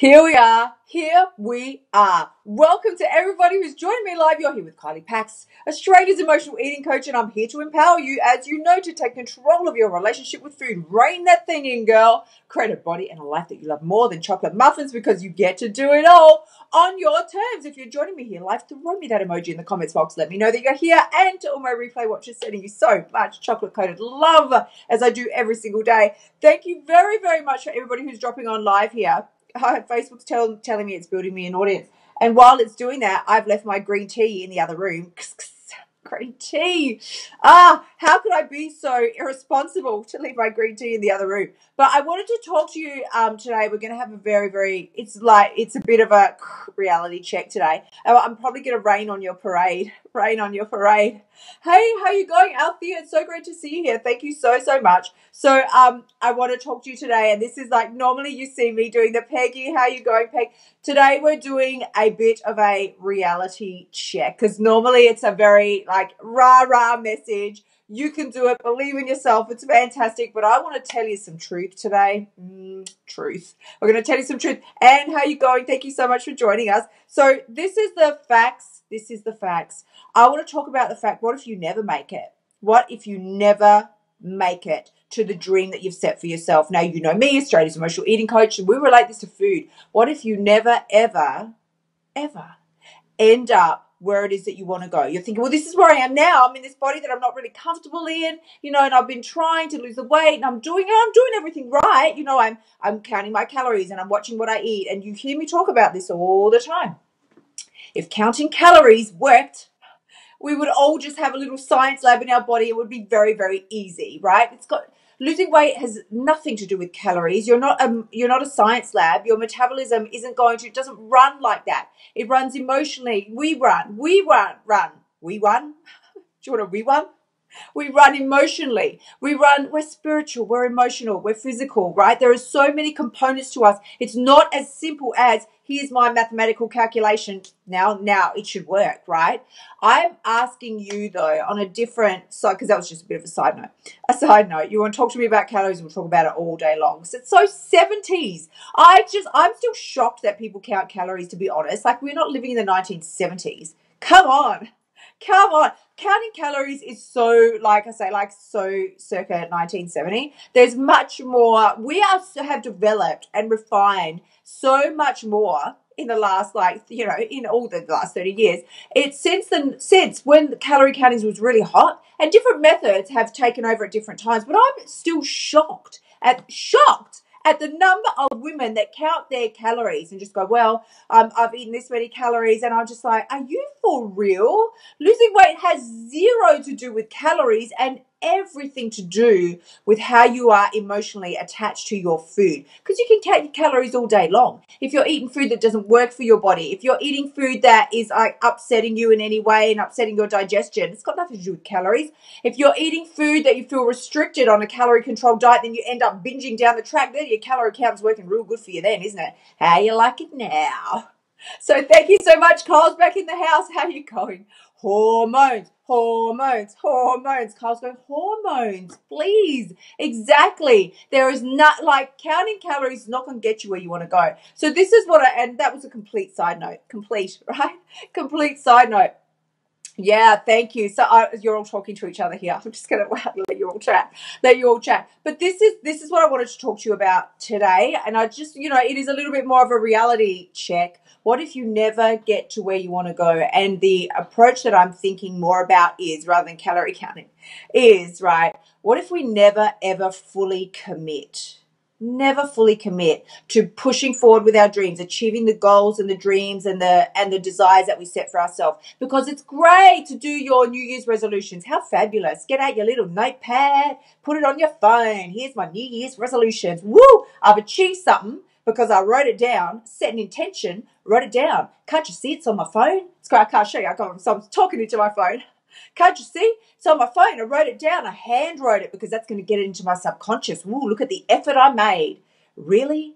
Here we are. Here we are. Welcome to everybody who's joining me live. You're here with Kylie Pax, Australia's emotional eating coach, and I'm here to empower you, as you know, to take control of your relationship with food. Rein that thing in, girl. Create a body and a life that you love more than chocolate muffins, because you get to do it all on your terms. If you're joining me here live, throw me that emoji in the comments box. Let me know that you're here. And to all my replay watchers, sending you so much chocolate-coated love, as I do every single day. Thank you very, very much for everybody who's dropping on live here. Facebook's telling me it's building me an audience. And while it's doing that, I've left my green tea in the other room. Green tea. How could I be so irresponsible to leave my green tea in the other room? But I wanted to talk to you today. We're going to have a very, it's a bit of a reality check today. I'm probably going to rain on your parade. Hey, how you going, Althea? It's so great to see you here. Thank you so much. So I want to talk to you today, and this is like, normally you see me doing the Peggy, how you going, Peg? Today we're doing a bit of a reality check, because normally it's a very like rah message. You can do it. Believe in yourself. It's fantastic. But I want to tell you some truth today. Truth. We're going to tell you some truth. And how you going? Thank you so much for joining us. So this is the facts. I want to talk about the fact, what if you never make it? What if you never make it to the dream that you've set for yourself? Now, you know me, Australia's emotional eating coach, and we relate this to food. What if you never, ever end up where it is that you want to go? You're thinking, well, this is where I am now. I'm in this body that I'm not really comfortable in, and I've been trying to lose the weight, and I'm doing everything right. I'm counting my calories, and I'm watching what I eat. And you hear me talk about this all the time. If counting calories worked, we would all just have a little science lab in our body. It would be very easy, right? Losing weight has nothing to do with calories. You're not a science lab. Your metabolism doesn't run like that. It runs emotionally. We run. We run. Do you want to rerun? We run emotionally. We're spiritual, we're emotional, we're physical, right? There are so many components to us. It's not as simple as, here's my mathematical calculation. Now it should work, right? I'm asking you though, on a different side, because that was just a bit of a side note. You want to talk to me about calories, we'll talk about it all day long. So it's so 70s. I'm still shocked that people count calories, to be honest. Like, we're not living in the 1970s. Come on. Counting calories is so, like I say, so circa 1970. There's much more. We have developed and refined so much more in the last, in all the last 30 years. It's since when the calorie counting was really hot, and different methods have taken over at different times. But I'm still shocked at the number of women that count their calories and just go, well, I've eaten this many calories. And I'm just like, are you for real? Losing weight has zero to do with calories and everything to do with how you are emotionally attached to your food. Because you can count your calories all day long. If you're eating food that doesn't work for your body, if you're eating food that is like upsetting you in any way and upsetting your digestion, it's got nothing to do with calories. If you're eating food that you feel restricted on a calorie controlled diet, then you end up binging down the track. Then your calorie count's working real good for you then, isn't it? How you like it now? So thank you so much. Kyle's back in the house. How are you going? Hormones. Kyle's going, hormones, please. Exactly. There is not, like, counting calories is not going to get you where you want to go. So this is and that was a complete side note. Complete side note. Yeah, thank you. So you're all talking to each other here. I'm just going to let you all chat. But this is what I wanted to talk to you about today. And I just, it is a little bit more of a reality check. What if you never get to where you want to go? And the approach that I'm thinking more about is, rather than calorie counting, is, right, what if we never, ever fully commit? Never fully commit to pushing forward with our dreams, achieving the goals and the dreams and the desires that we set for ourselves. Because it's great to do your New Year's resolutions. How fabulous. Get out your little notepad, put it on your phone. Here's my New Year's resolutions. Woo! I've achieved something because I wrote it down, set an intention, wrote it down. Can't you see it's on my phone? It's great. I can't show you. I'm talking into my phone. Can't you see? It's on my phone. I wrote it down. I hand wrote it because that's going to get it into my subconscious. Woo, look at the effort I made. Really?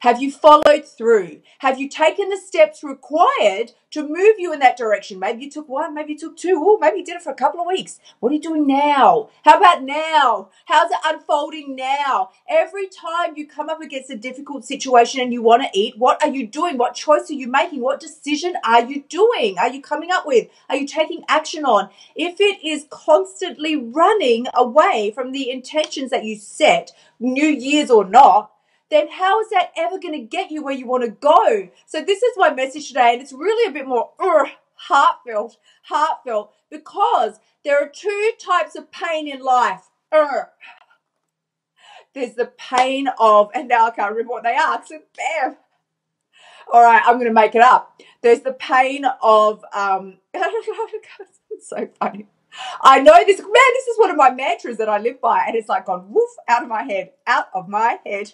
Have you followed through? Have you taken the steps required to move you in that direction? Maybe you took one, maybe you took two, or maybe you did it for a couple of weeks. What are you doing now? How about now? How's it unfolding now? Every time you come up against a difficult situation and you want to eat, what are you doing? What choice are you making? What decision are you doing? Are you coming up with? Are you taking action on? If it is constantly running away from the intentions that you set, New Year's or not, then how is that ever going to get you where you want to go? So this is my message today, and it's really a bit more heartfelt, because there are two types of pain in life. There's the pain of, and now I can't remember what they are, so bam. All right, I'm going to make it up. There's the pain of, it's so funny. I know this, man, this is one of my mantras that I live by, and it's like gone woof out of my head.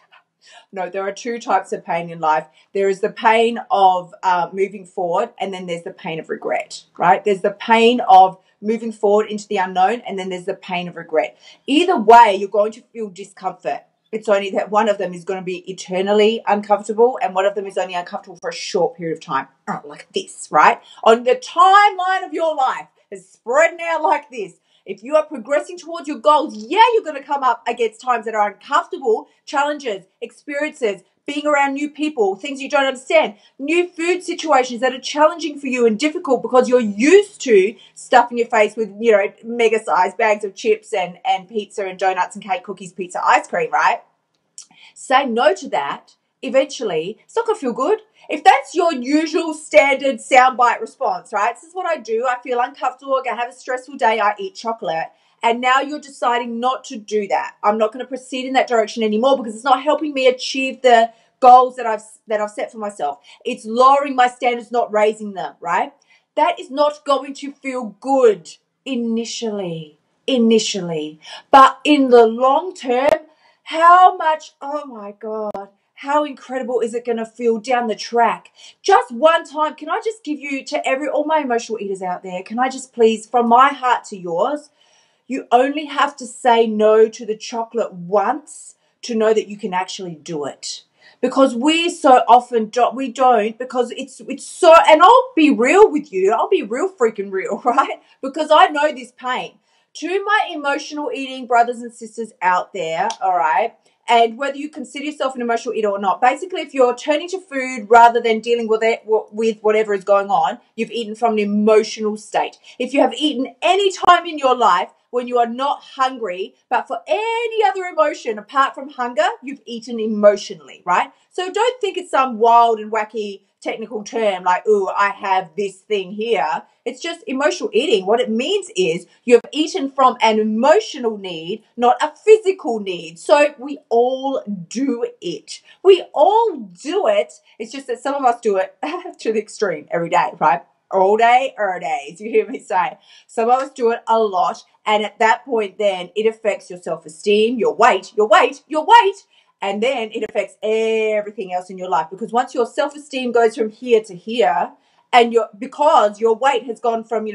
No, there are two types of pain in life. There is the pain of moving forward, and then there's the pain of regret, right? There's the pain of moving forward into the unknown, and then there's the pain of regret. Either way, you're going to feel discomfort. It's only that one of them is going to be eternally uncomfortable, and one of them is only uncomfortable for a short period of time, like this, right? On the timeline of your life is spreading out like this. If you are progressing towards your goals, yeah, you're going to come up against times that are uncomfortable, challenges, experiences, being around new people, things you don't understand, new food situations that are challenging for you and difficult because you're used to stuffing your face with, mega-sized bags of chips and pizza and donuts and cake, cookies, pizza, ice cream, right? Say no to that. Eventually, it's not going to feel good. If that's your usual standard soundbite response, right? This is what I do. I feel uncomfortable. I'm going to have a stressful day. I eat chocolate. And now you're deciding not to do that. I'm not going to proceed in that direction anymore because it's not helping me achieve the goals that I've set for myself. It's lowering my standards, not raising them, right? That is not going to feel good initially. But in the long term, how much, oh my God, how incredible is it going to feel down the track? Just one time, can I just give you to all my emotional eaters out there, can I just please, from my heart to yours, you only have to say no to the chocolate once to know that you can actually do it. Because we so often don't, because it's so, and I'll be real with you, I'll be real freaking real, right? Because I know this pain. To my emotional eating brothers and sisters out there, all right, and whether you consider yourself an emotional eater or not, basically if you're turning to food rather than dealing with whatever is going on, you've eaten from an emotional state. If you have eaten any time in your life when you are not hungry, but for any other emotion apart from hunger, you've eaten emotionally, right? So don't think it's some wild and wacky technical term like, ooh, I have this thing here. It's just emotional eating. What it means is you have eaten from an emotional need, not a physical need. So we all do it. We all do it. It's just that some of us do it to the extreme every day, right? All day, every day. You hear me say? Some of us do it a lot. And at that point, then it affects your self-esteem, your weight. And then it affects everything else in your life. Because once your self-esteem goes from here to here, and because your weight has gone from,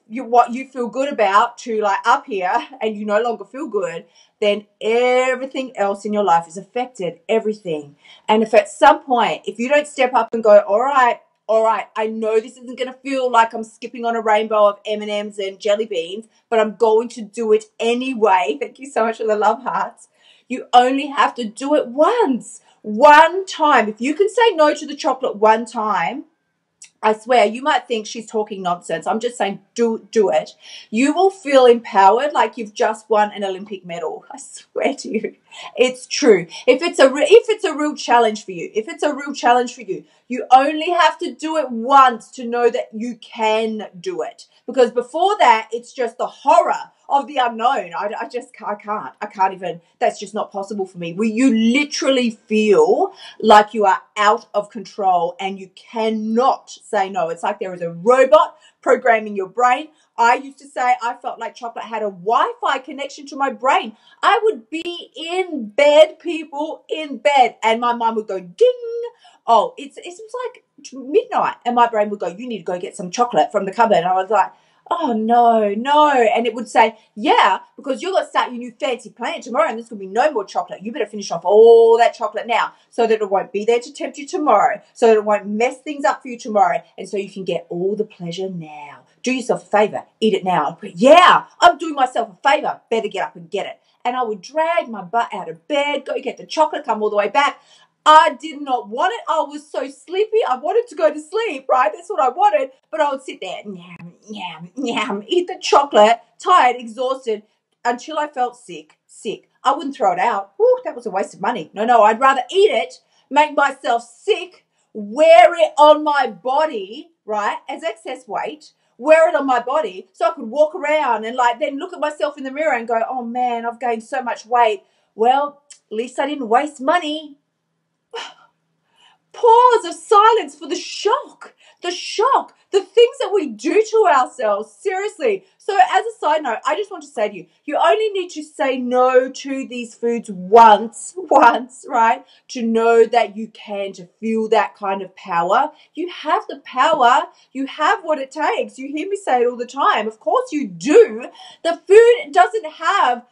what you feel good about to like up here, and you no longer feel good, then everything else in your life is affected, everything. And if at some point, if you don't step up and go, all right, I know this isn't going to feel like I'm skipping on a rainbow of M&Ms and jelly beans, but I'm going to do it anyway. Thank you so much for the love hearts. You only have to do it once. One time. If you can say no to the chocolate one time, I swear, you might think she's talking nonsense. I'm just saying do it. You will feel empowered like you've just won an Olympic medal. I swear to you. It's true. If it's a real challenge for you, you only have to do it once to know that you can do it. Because before that, it's just the horror of the unknown. I can't even, that's just not possible for me. Where you literally feel like you are out of control and you cannot say no. It's like there is a robot programming your brain. I used to say I felt like chocolate had a Wi-Fi connection to my brain. I would be in bed, people, in bed, and my mind would go ding. Oh, it was like midnight, and my brain would go, you need to go get some chocolate from the cupboard. And I was like, Oh, no, no. And it would say, yeah, because you're going to start your new fancy plan tomorrow and there's going to be no more chocolate. You better finish off all that chocolate now so that it won't be there to tempt you tomorrow, so that it won't mess things up for you tomorrow, and so you can get all the pleasure now. Do yourself a favor. Eat it now. Yeah, I'm doing myself a favor. Better get up and get it. And I would drag my butt out of bed, go get the chocolate, come all the way back. I did not want it. I was so sleepy. I wanted to go to sleep, right? That's what I wanted. But I would sit there, yam, yam, yam, eat the chocolate, tired, exhausted, until I felt sick. I wouldn't throw it out. Woo, that was a waste of money. No, I'd rather eat it, make myself sick, wear it on my body, right, as excess weight, wear it on my body so I could walk around and then look at myself in the mirror and go, oh man, I've gained so much weight. Well, at least I didn't waste money. Pause of silence for the shock, the things that we do to ourselves. Seriously. So as a side note, I just want to say to you, you only need to say no to these foods once, right? To know that you can, to feel that kind of power. You have the power. You have what it takes. You hear me say it all the time. Of course you do. The food doesn't have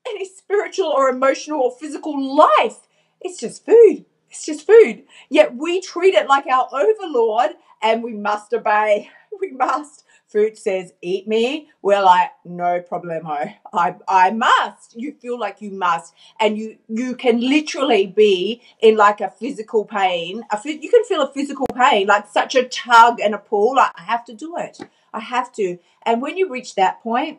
any spiritual or emotional or physical life. It's just food. It's just food. Yet we treat it like our overlord and we must obey. We must. Food says, eat me. We're like, no problemo. I must. You feel like you must. And you can literally be in like a physical pain. You can feel a physical pain, like such a tug and a pull. Like, I have to do it. I have to. And when you reach that point,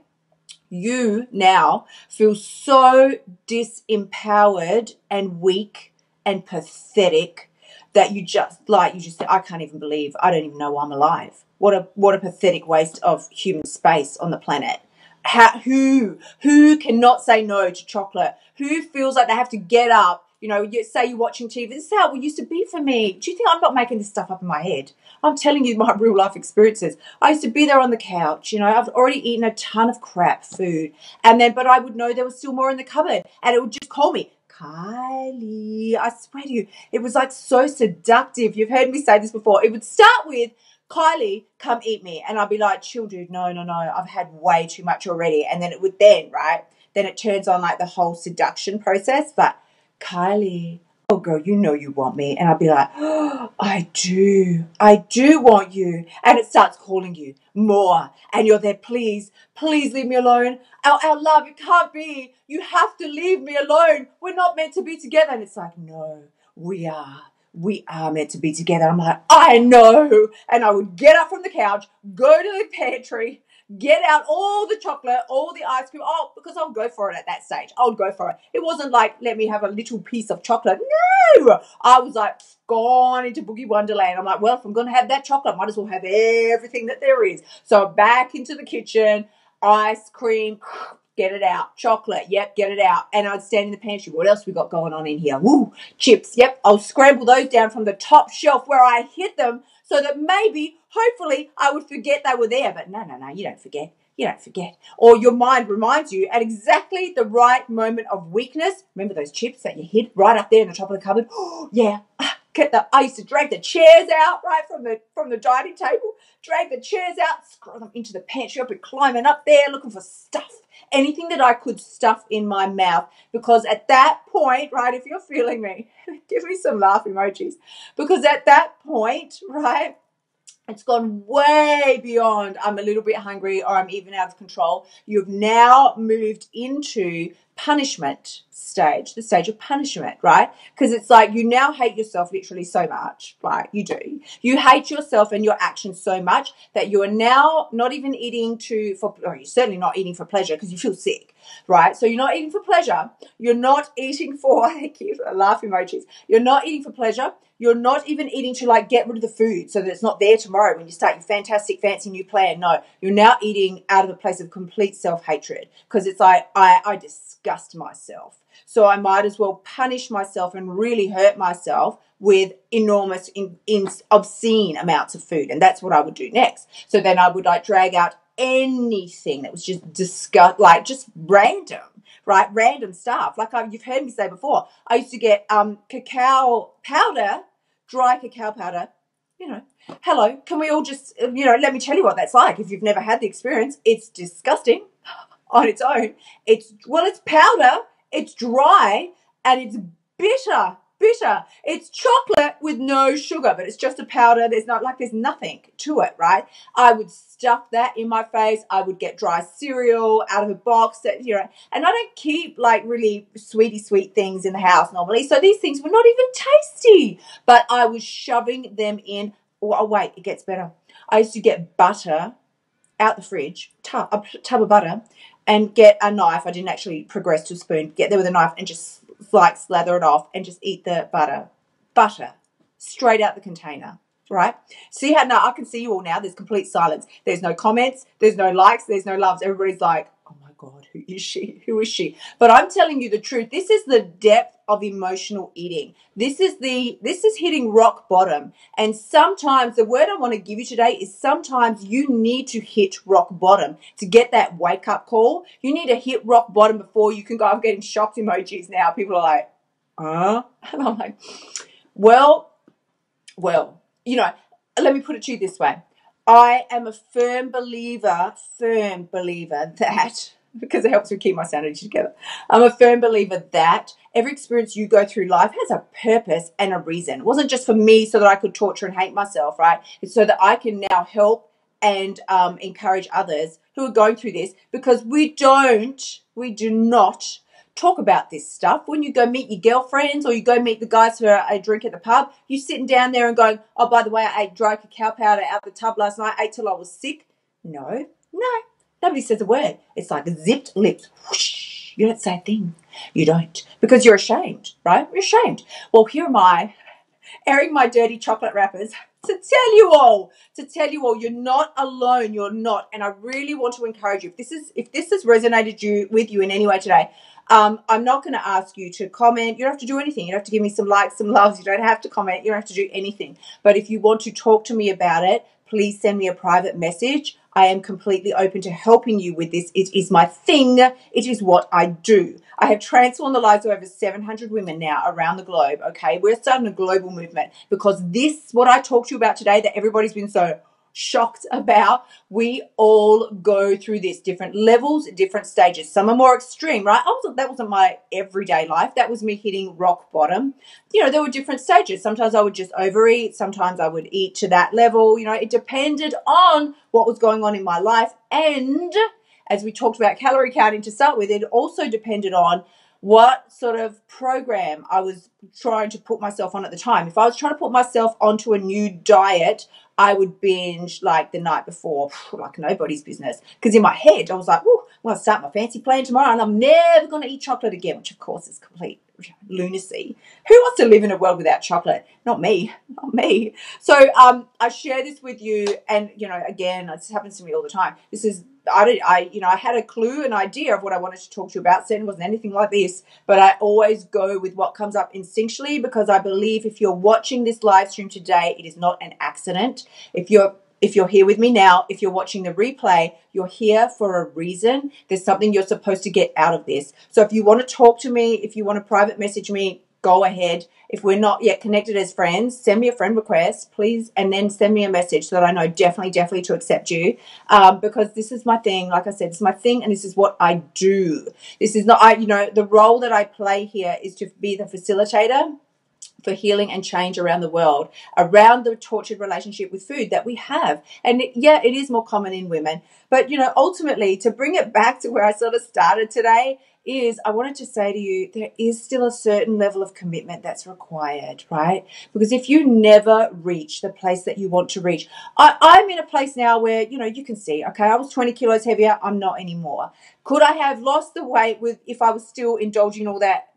you now feel so disempowered and weak and pathetic that you just say, I can't even believe, I don't even know I'm alive. What a pathetic waste of human space on the planet. Who cannot say no to chocolate? Who feels like they have to get up? You say you're watching TV. This is how it used to be for me. Do you think I'm not making this stuff up in my head? I'm telling you my real life experiences. I used to be there on the couch. I've already eaten a ton of crap food. But I would know there was still more in the cupboard. And it would just call me, Kylie. I swear to you, it was like so seductive. You've heard me say this before. It would start with, Kylie, come eat me. And I'd be like, chill, dude. No. I've had way too much already. And then it would right? Then it turns on like the whole seduction process. But Kylie, oh girl, you know you want me. And I'd be like, oh, I do want you. And it starts calling you more. And you're there, please leave me alone. Our love, it can't be. You have to leave me alone. We're not meant to be together. And it's like, no, we are. We are meant to be together. I'm like, I know. And I would get up from the couch, go to the pantry, get out all the chocolate, all the ice cream. Oh, because I would go for it at that stage. I would go for it. It wasn't like, let me have a little piece of chocolate. No. I was like, gone into Boogie Wonderland. I'm like, well, if I'm going to have that chocolate, I might as well have everything that there is. So back into the kitchen, ice cream, get it out. Chocolate, yep, get it out. And I'd stand in the pantry. What else we got going on in here? Woo, chips, yep. I'll scramble those down from the top shelf where I hid them so that maybe, hopefully, I would forget they were there. But no, you don't forget. You don't forget. Or your mind reminds you at exactly the right moment of weakness. Remember those chips that you hid right up there in the top of the cupboard? Oh, yeah. I used to drag the chairs out right from the dining table, drag the chairs out, scroll them into the pantry, I'd be climbing up there looking for stuff, anything that I could stuff in my mouth. Because at that point, right, if you're feeling me, give me some laugh emojis. Because at that point, right, it's gone way beyond I'm a little bit hungry or I'm even out of control. You've now moved into punishment stage, the stage of punishment, right? Because it's like you now hate yourself literally so much, right? You do. You hate yourself and your actions so much that you are now not even eating or you're certainly not eating for pleasure because you feel sick, right? So you're not eating for pleasure. You're not eating for, thank you for the laugh emojis. You're not eating for pleasure. You're not even eating to get rid of the food so that it's not there tomorrow when you start your fantastic, fancy new plan. No, you're now eating out of a place of complete self-hatred because it's like, I disgust myself. So I might as well punish myself and really hurt myself with enormous, obscene amounts of food. And that's what I would do next. So then I would drag out anything that was just just random. Right, random stuff. You've heard me say before, I used to get cacao powder, dry cacao powder, You know, hello, can we all just, let me tell you what that's like. If you've never had the experience, it's disgusting on its own. It's powder, it's dry, and it's bitter. It's chocolate with no sugar, but it's just a powder. There's nothing to it, right? I would stuff that in my face. I would get dry cereal out of a box and I don't keep like really sweet things in the house normally. So these things were not even tasty, but I was shoving them in. Oh, wait, it gets better. I used to get butter out the fridge, a tub of butter, and get a knife. I didn't actually progress to a spoon. Get there with a knife and just like slather it off and just eat the butter straight out the container, right? See how now I can see you all now. There's complete silence. There's no comments. There's no likes. There's no loves. Everybody's like, oh my God, who is she? Who is she? But I'm telling you the truth. This is the depth of emotional eating. This is hitting rock bottom. And sometimes the word I want to give you today is sometimes you need to hit rock bottom to get that wake up call. You need to hit rock bottom before you can go. I'm getting shocked emojis now. People are like, and I'm like, well, let me put it to you this way. I am a firm believer that, because it helps me keep my sanity together, I'm a firm believer that every experience you go through life has a purpose and a reason. It wasn't just for me so that I could torture and hate myself, right? It's so that I can now help and encourage others who are going through this, because we do not talk about this stuff. When you go meet your girlfriends or you go meet the guys for a drink at the pub, you sitting down there and going, oh, by the way, I ate dry cacao powder out the tub last night, ate till I was sick. No, nobody says a word. It's like zipped lips. Whoosh. You don't say a thing. You don't, because you're ashamed, right? You're ashamed. Well, here am I, airing my dirty chocolate wrappers to tell you all, you're not alone. You're not. And I really want to encourage you, if this has resonated with you in any way today, I'm not going to ask you to comment. You don't have to do anything. You don't have to give me some likes, some loves. You don't have to comment. You don't have to do anything. But if you want to talk to me about it, please send me a private message. I am completely open to helping you with this. It is my thing. It is what I do. I have transformed the lives of over 700 women now around the globe, okay? We're starting a global movement because what I talked to you about today that everybody's been so shocked about, we all go through this, different levels, different stages. Some are more extreme, right? That wasn't my everyday life. That was me hitting rock bottom. There were different stages. Sometimes I would just overeat. Sometimes I would eat to that level. It depended on what was going on in my life. And as we talked about calorie counting to start with, it also depended on what sort of program I was trying to put myself on at the time. If I was trying to put myself onto a new diet, I would binge like the night before, like nobody's business. Because in my head, I was like, I'm going to start my fancy plan tomorrow and I'm never going to eat chocolate again, which of course is complete lunacy. Who wants to live in a world without chocolate? Not me. So I share this with you, and again, this happens to me all the time. I had a clue, an idea of what I wanted to talk to you about. Certainly wasn't anything like this, but I always go with what comes up instinctually, because I believe if you're watching this live stream today, it is not an accident. If you're here with me now, if you're watching the replay, you're here for a reason. There's something you're supposed to get out of this. So if you want to talk to me, if you want to private message me, go ahead. If we're not yet connected as friends, send me a friend request, please, and then send me a message so that I know definitely to accept you, because this is my thing. Like I said, this is my thing, and this is what I do. This is not, the role that I play here is to be the facilitator for healing and change around the world, around the tortured relationship with food that we have. And it is more common in women. But, ultimately, to bring it back to where I sort of started today, is I wanted to say to you, there is still a certain level of commitment that's required, right? Because if you never reach the place that you want to reach, I'm in a place now where, you can see, okay, I was 20 kilos heavier. I'm not anymore. Could I have lost the weight if I was still indulging all that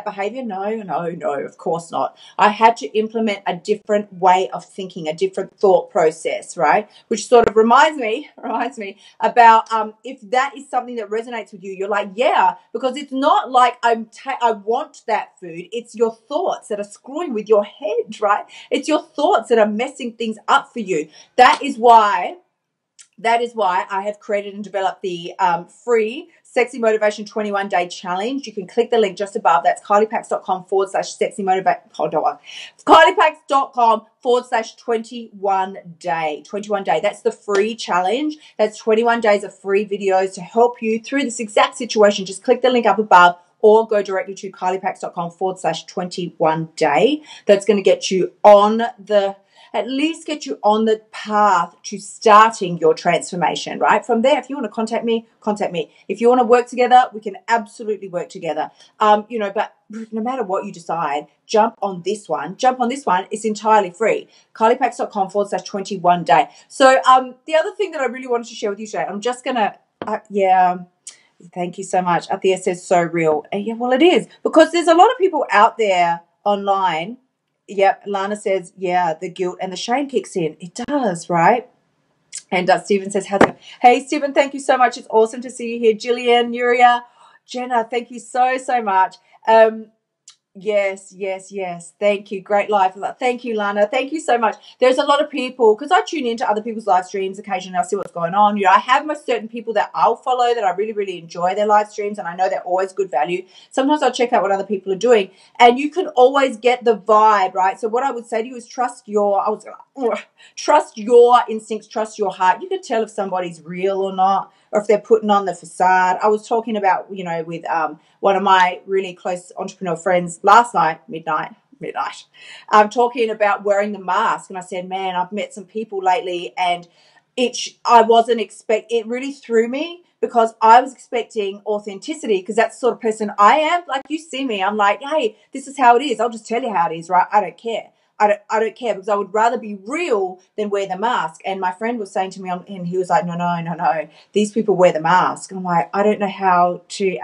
behavior? No, of course not. I had to implement a different way of thinking, a different thought process, right? Which sort of reminds me about if that is something that resonates with you, you're like, yeah, because it's not like I want that food. It's your thoughts that are screwing with your head, right? It's your thoughts that are messing things up for you. That is why I have created and developed the free Sexy Motivation 21 Day Challenge. You can click the link just above. That's kyliepax.com/sexy motivation. Hold on. kyliepax.com/21 day. 21 day. That's the free challenge. That's 21 days of free videos to help you through this exact situation. Just click the link up above or go directly to kyliepax.com/21 day. That's going to get you on at least get you on the path to starting your transformation, right? From there, if you want to contact me, contact me. If you want to work together, we can absolutely work together. But no matter what you decide, jump on this one. It's entirely free. kyliepax.com/21 day. So the other thing that I really wanted to share with you today, I'm just going to, thank you so much. Althea says so real. Yeah, well, it is, because there's a lot of people out there online. Yep, Lana says, yeah, the guilt and the shame kicks in. It does, right? And Stephen says, hey, Stephen, thank you so much. It's awesome to see you here. Jillian, Nuria, Jenna, thank you so much. Yes. Thank you. Great live. Thank you, Lana. Thank you so much. There's a lot of people, because I tune into other people's live streams occasionally. I see what's going on. I have my certain people that I'll follow that I really, really enjoy their live streams, and I know they're always good value. Sometimes I'll check out what other people are doing, and you can always get the vibe, right? So what I would say to you is trust your instincts, trust your heart. You can tell if somebody's real or not, or if they're putting on the facade. I was talking about, with one of my really close entrepreneur friends last night, midnight, talking about wearing the mask. And I said, man, I've met some people lately, and it really threw me, because I was expecting authenticity, because that's the sort of person I am. Like, you see me, I'm like, hey, this is how it is. I'll just tell you how it is, right? I don't care. I don't care, because I would rather be real than wear the mask. And my friend was saying to me, and he was like, no, these people wear the mask. And I'm like, I don't know how to,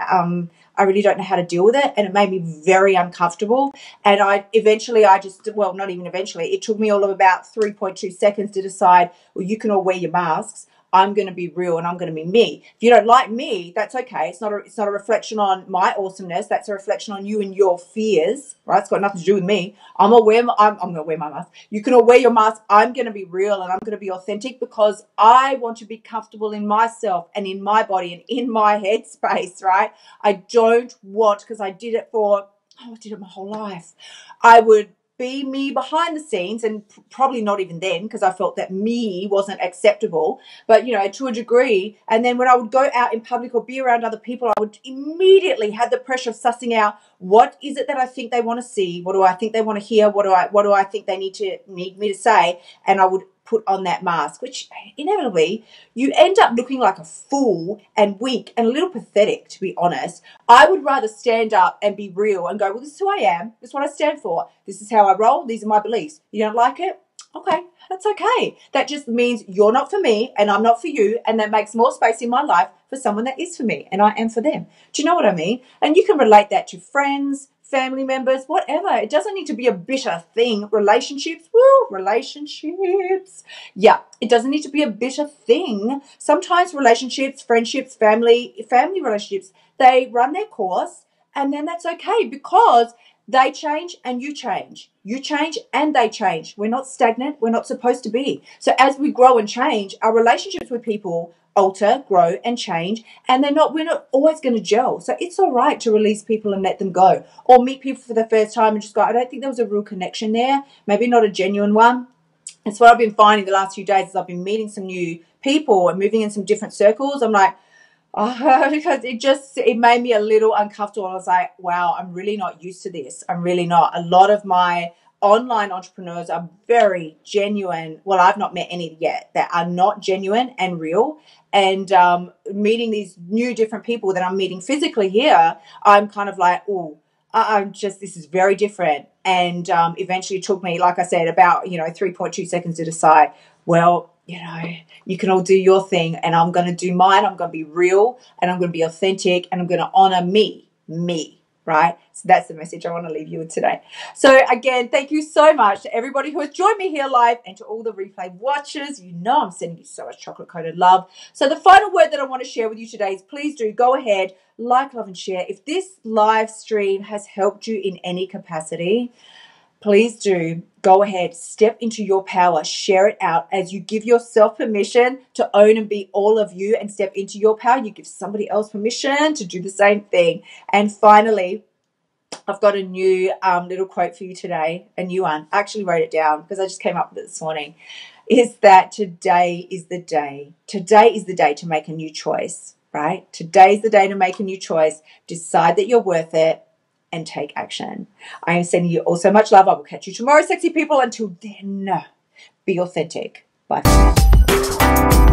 I really don't know how to deal with it. And it made me very uncomfortable. And not even eventually, it took me all of about 3.2 seconds to decide, well, you can all wear your masks. I'm going to be real, and I'm going to be me. If you don't like me, that's okay. It's not a reflection on my awesomeness. That's a reflection on you and your fears, right? It's got nothing to do with me. I'm going to wear my mask. You can all wear your mask. I'm going to be real, and I'm going to be authentic, because I want to be comfortable in myself and in my body and in my headspace, right? I don't want, because I did it my whole life. I would be me behind the scenes, and probably not even then, because I felt that me wasn't acceptable, but to a degree. And then when I would go out in public or be around other people, I would immediately have the pressure of sussing out, what is it that I think they want to see? What do I think they want to hear? What do I think they need me to say? And I would put on that mask, which inevitably you end up looking like a fool and weak and a little pathetic, to be honest. I would rather stand up and be real and go, well, this is who I am. This is what I stand for. This is how I roll. These are my beliefs. You don't like it? Okay, that's okay. That just means you're not for me and I'm not for you, and that makes more space in my life for someone that is for me and I am for them. Do you know what I mean? And you can relate that to friends, family members, whatever. It doesn't need to be a bitter thing. Relationships. Yeah, it doesn't need to be a bitter thing. Sometimes relationships, friendships, family relationships, they run their course, and then that's okay, because they change and you change. You change and they change. We're not stagnant. We're not supposed to be. So as we grow and change, our relationships with people alter, grow, and change, and we're not always going to gel. So it's all right to release people and let them go, or meet people for the first time and just go, I don't think there was a real connection there, maybe not a genuine one. It's what I've been finding the last few days, as I've been meeting some new people and moving in some different circles. I'm like, because it made me a little uncomfortable. I was like, wow, I'm really not used to this. I'm really not. A lot of my online entrepreneurs are very genuine. Well, I've not met any yet that are not genuine and real. And meeting these new different people that I'm meeting physically here, I'm kind of like, this is very different. And eventually it took me, like I said, about 3.2 seconds to decide, well, you can all do your thing and I'm going to do mine. I'm going to be real and I'm going to be authentic and I'm going to honor me, right? So that's the message I want to leave you with today. So again, thank you so much to everybody who has joined me here live, and to all the replay watchers. I'm sending you so much chocolate-coated love. So the final word that I want to share with you today is, please do go ahead, like, love, and share. If this live stream has helped you in any capacity, please do go ahead, step into your power, share it out. As you give yourself permission to own and be all of you and step into your power, you give somebody else permission to do the same thing. And finally, I've got a new little quote for you today, a new one. I actually wrote it down because I just came up with it this morning. Is that today is the day. Today is the day to make a new choice, right? Today's the day to make a new choice. Decide that you're worth it and take action. I am sending you all so much love. I will catch you tomorrow, sexy people. Until then, be authentic. Bye for now.